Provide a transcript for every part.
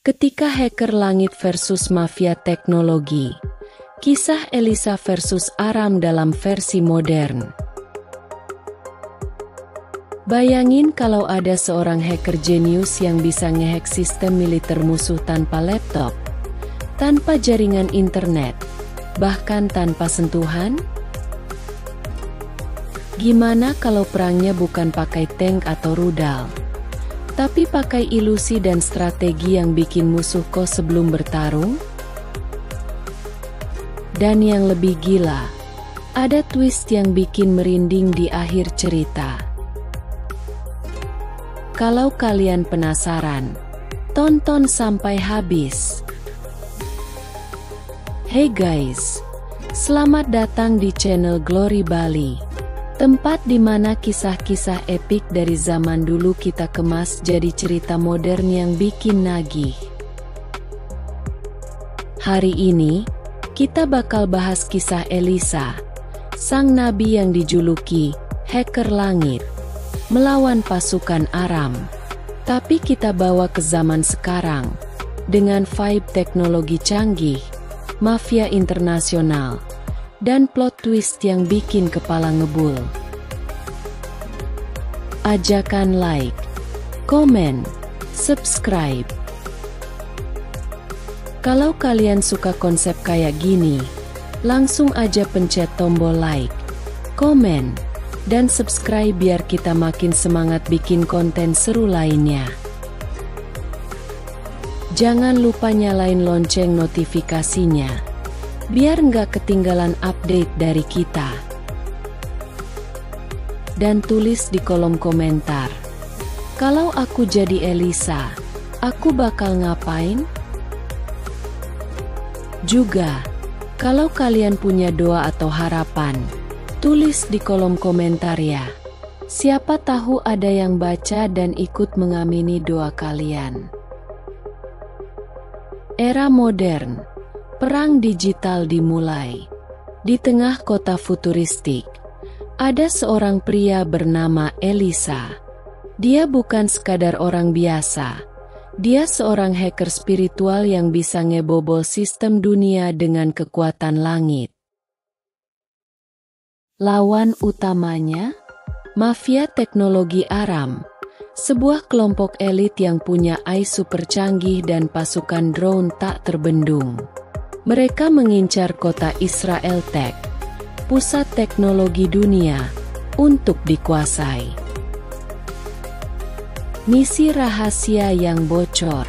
Ketika hacker langit versus mafia teknologi, kisah Elisa versus Aram dalam versi modern. Bayangin kalau ada seorang hacker jenius yang bisa ngehack sistem militer musuh tanpa laptop, tanpa jaringan internet, bahkan tanpa sentuhan? Gimana kalau perangnya bukan pakai tank atau rudal, tapi pakai ilusi dan strategi yang bikin musuh kos sebelum bertarung? Dan yang lebih gila, ada twist yang bikin merinding di akhir cerita. Kalau kalian penasaran, tonton sampai habis. Hey guys, selamat datang di channel Glory Bali, tempat di mana kisah-kisah epik dari zaman dulu kita kemas jadi cerita modern yang bikin nagih. Hari ini, kita bakal bahas kisah Elisa, sang nabi yang dijuluki hacker langit, melawan pasukan Aram. Tapi kita bawa ke zaman sekarang, dengan vibe teknologi canggih, mafia internasional, dan plot twist yang bikin kepala ngebul. Ajakan like, komen, subscribe. Kalau kalian suka konsep kayak gini, langsung aja pencet tombol like, komen, dan subscribe biar kita makin semangat bikin konten seru lainnya. Jangan lupa nyalain lonceng notifikasinya, biar nggak ketinggalan update dari kita. Dan tulis di kolom komentar, kalau aku jadi Elisa, aku bakal ngapain? Juga, kalau kalian punya doa atau harapan, tulis di kolom komentar ya. Siapa tahu ada yang baca dan ikut mengamini doa kalian. Era modern, perang digital dimulai. Di tengah kota futuristik, ada seorang pria bernama Elisa. Dia bukan sekadar orang biasa. Dia seorang hacker spiritual yang bisa ngebobol sistem dunia dengan kekuatan langit. Lawan utamanya, mafia teknologi Aram, sebuah kelompok elit yang punya AI super canggih dan pasukan drone tak terbendung. Mereka mengincar kota Israel Tech, pusat teknologi dunia, untuk dikuasai. Misi rahasia yang bocor.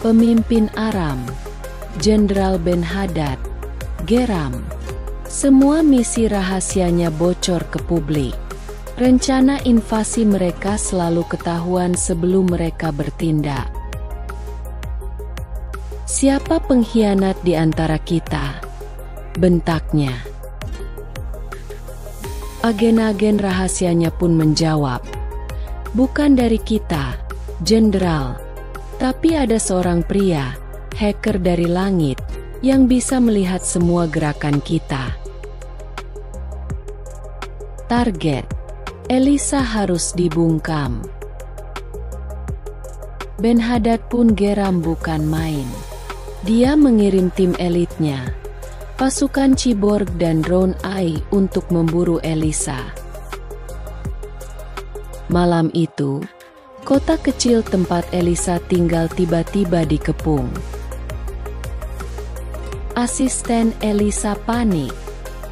Pemimpin Aram, Jenderal Ben-Hadad, Geram. Semua misi rahasianya bocor ke publik. Rencana invasi mereka selalu ketahuan sebelum mereka bertindak. Siapa pengkhianat di antara kita? Bentaknya. Agen-agen rahasianya pun menjawab, bukan dari kita, Jenderal, tapi ada seorang pria, hacker dari langit, yang bisa melihat semua gerakan kita. Target, Elisa harus dibungkam. Ben-Hadad pun geram bukan main. Dia mengirim tim elitnya, pasukan cyborg dan drone AI untuk memburu Elisa. Malam itu, kota kecil tempat Elisa tinggal tiba-tiba dikepung. Asisten Elisa panik.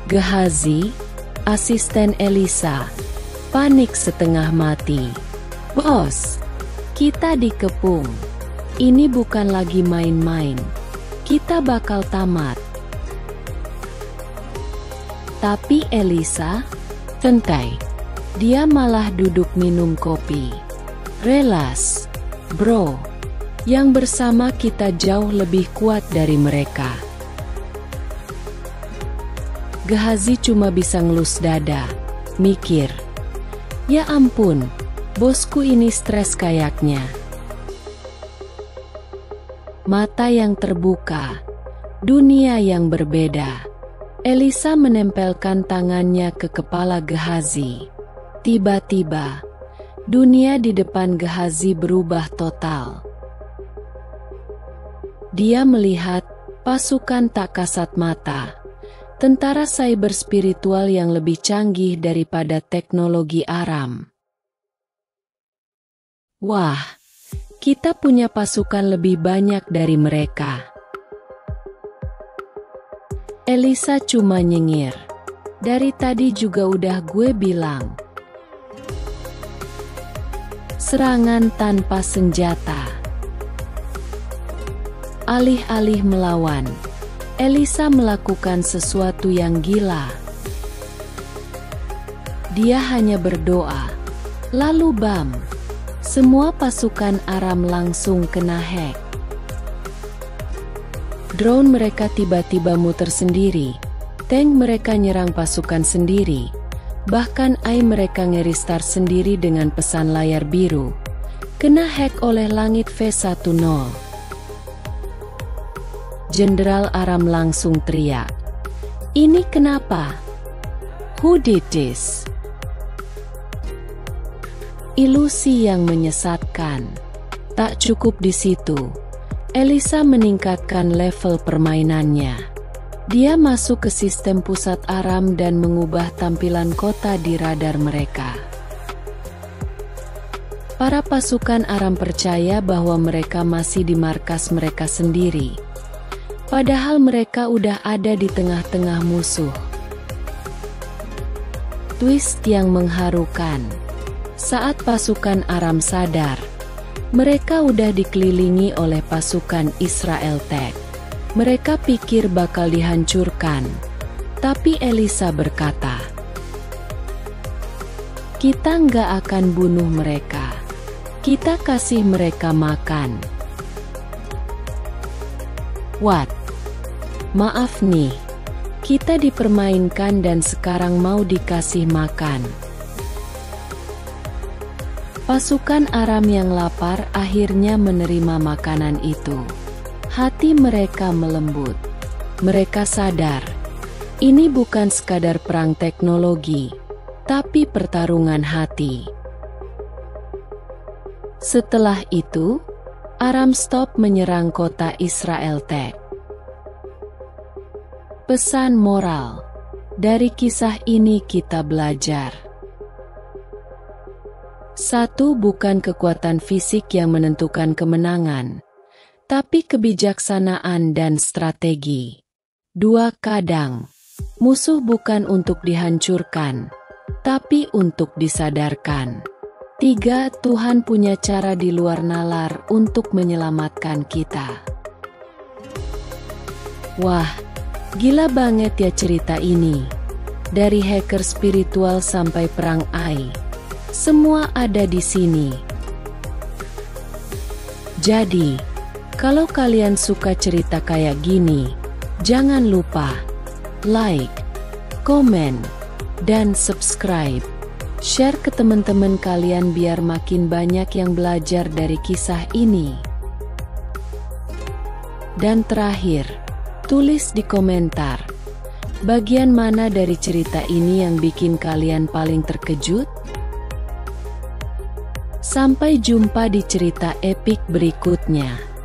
Gehazi, asisten Elisa, panik setengah mati. Bos, kita dikepung. Ini bukan lagi main-main. Kita bakal tamat. Tapi Elisa, santai. Dia malah duduk minum kopi. Relax, bro. Yang bersama kita jauh lebih kuat dari mereka. Gehazi cuma bisa ngelus dada, mikir. Ya ampun, bosku ini stres kayaknya. Mata yang terbuka, dunia yang berbeda. Elisa menempelkan tangannya ke kepala Gehazi. Tiba-tiba, Dunia di depan Gehazi berubah total. Dia melihat pasukan tak kasat mata, tentara cyber spiritual yang lebih canggih daripada teknologi Aram. Wah, kita punya pasukan lebih banyak dari mereka. Elisa cuma nyengir. Dari tadi juga udah gue bilang. Serangan tanpa senjata. Alih-alih melawan, Elisa melakukan sesuatu yang gila. Dia hanya berdoa, lalu bam, semua pasukan Aram langsung kena hack. Drone mereka tiba-tiba muter sendiri, tank mereka nyerang pasukan sendiri, bahkan AI mereka nge-restart sendiri dengan pesan layar biru. Kena hack oleh Langit V10. Jenderal Aram langsung teriak, "Ini kenapa? Who did this?" Ilusi yang menyesatkan. Tak cukup di situ, Elisa meningkatkan level permainannya. Dia masuk ke sistem pusat Aram dan mengubah tampilan kota di radar mereka. Para pasukan Aram percaya bahwa mereka masih di markas mereka sendiri, padahal mereka udah ada di tengah-tengah musuh. Twist yang mengharukan. Saat pasukan Aram sadar, mereka udah dikelilingi oleh pasukan Israel Tech. Mereka pikir bakal dihancurkan, tapi Elisa berkata, "Kita nggak akan bunuh mereka. Kita kasih mereka makan." What? Maaf nih, kita dipermainkan dan sekarang mau dikasih makan. Pasukan Aram yang lapar akhirnya menerima makanan itu. Hati mereka melembut. Mereka sadar, ini bukan sekadar perang teknologi, tapi pertarungan hati. Setelah itu, Aram stop menyerang kota Israel Tech. Pesan moral. Dari kisah ini kita belajar. 1. Bukan kekuatan fisik yang menentukan kemenangan, tapi kebijaksanaan dan strategi. 2. Kadang, musuh bukan untuk dihancurkan, tapi untuk disadarkan. 3. Tuhan punya cara di luar nalar untuk menyelamatkan kita. Wah, gila banget ya cerita ini. Dari hacker spiritual sampai perang AI, semua ada di sini. Jadi, kalau kalian suka cerita kayak gini, jangan lupa like, komen, dan subscribe. Share ke teman-teman kalian biar makin banyak yang belajar dari kisah ini. Dan terakhir, tulis di komentar, bagian mana dari cerita ini yang bikin kalian paling terkejut? Sampai jumpa di cerita epik berikutnya.